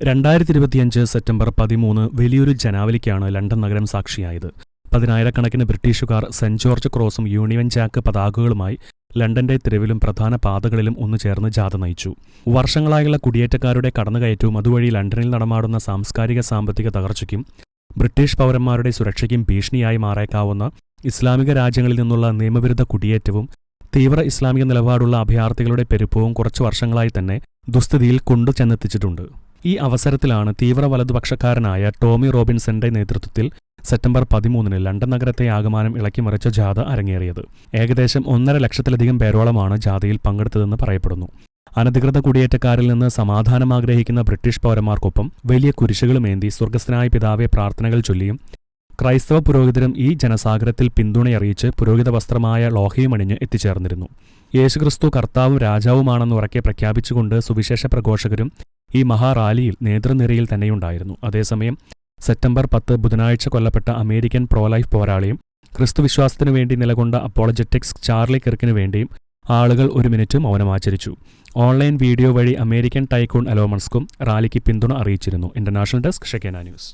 2025 September 13 വലിയൊരു ജനാവലിക്കാണ് London നഗരം സാക്ഷിയായത്. പതിനായിരക്കണക്കിന് ബ്രിട്ടീഷുകാർ സെന്റ് ജോർജ് ക്രോസും യൂണിയൻ ജാക്ക് പതാകകളുമായി ലണ്ടന്റെ തെരുവിലും പ്രധാന പാതകളിലും ഒന്നുചേർന്ന് ജാഥ നയിച്ചു. വർഷങ്ങളായുള്ള കുടിയേറ്റക്കാരുടെ കടന്നുകയറ്റവും അതുവഴി ലണ്ടനിൽ നടമാടുന്ന സാംസ്കാരിക സാമ്പത്തിക തകർച്ചയ്ക്കും ബ്രിട്ടീഷ് പൗരന്മാരുടെ സുരക്ഷയ്ക്കും ഭീഷണിയായി മാറേക്കാവുന്ന ഇസ്ലാമിക രാജ്യങ്ങളിൽ നിന്നുള്ള നിയമവിരുദ്ധ കുടിയേറ്റവും തീവ്ര ഇസ്ലാമിക നിലപാടുള്ള അഭയാർത്ഥികളുടെ പെരുപ്പവും കുറച്ചു വർഷങ്ങളായി തന്നെ ദുസ്ഥിതിയിൽ കൊണ്ടുചെന്നെത്തിച്ചിട്ടുണ്ട്. ഈ അവസരത്തിലാണ് തീവ്ര വലതുപക്ഷക്കാരനായ ടോമി റോബിൻസന്റെ നേതൃത്വത്തിൽ സെപ്റ്റംബർ 13 ലണ്ടൻ നഗരത്തെ ആകമാനം ഇളക്കിമറിച്ച ജാഥ അരങ്ങേറിയത്. ഏകദേശം 1.5 ലക്ഷത്തിലധികം പേരോളമാണ് ജാഥയിൽ പങ്കെടുത്തതെന്ന് പറയപ്പെടുന്നു. അനധികൃത കുടിയേറ്റക്കാരിൽ നിന്ന് സമാധാനം ആഗ്രഹിക്കുന്ന ബ്രിട്ടീഷ് പൗരന്മാർക്കൊപ്പം വലിയ കുരിശുകളുമേന്തി സ്വർഗസ്ഥനായ പിതാവെ പ്രാർത്ഥനകൾ ചൊല്ലിയും ക്രൈസ്തവ പുരോഹിതരും ഈ ജനസാഗരത്തിൽ പിന്തുണയറിയിച്ച് പുരോഹിത വസ്ത്രമായ ലോഹയുമണിഞ്ഞ് എത്തിച്ചേർന്നിരുന്നു. യേശുക്രിസ്തു കർത്താവും രാജാവുമാണെന്ന് ഉറക്കെ പ്രഖ്യാപിച്ചുകൊണ്ട് സുവിശേഷ പ്രഘോഷകരും ഈ മഹാറാലിയിൽ നേതൃനിരയിൽ തന്നെയുണ്ടായിരുന്നു. അതേസമയം സെപ്റ്റംബർ 10 ബുധനാഴ്ച കൊല്ലപ്പെട്ട അമേരിക്കൻ പ്രോലൈഫ് പോരാളിയും ക്രിസ്തുവിശ്വാസത്തിനു വേണ്ടി നിലകൊണ്ട അപ്പോളജറ്റിക്സ് ചാർലി കിർക്കിനു വേണ്ടിയും ആളുകൾ 1 മിനിറ്റ് മൗനമാചരിച്ചു. ഓൺലൈൻ വീഡിയോ വഴി അമേരിക്കൻ ടൈക്കൂൺ എലോൺ മസ്കും റാലിക്ക് പിന്തുണ അറിയിച്ചിരുന്നു. International desk Shekinah news.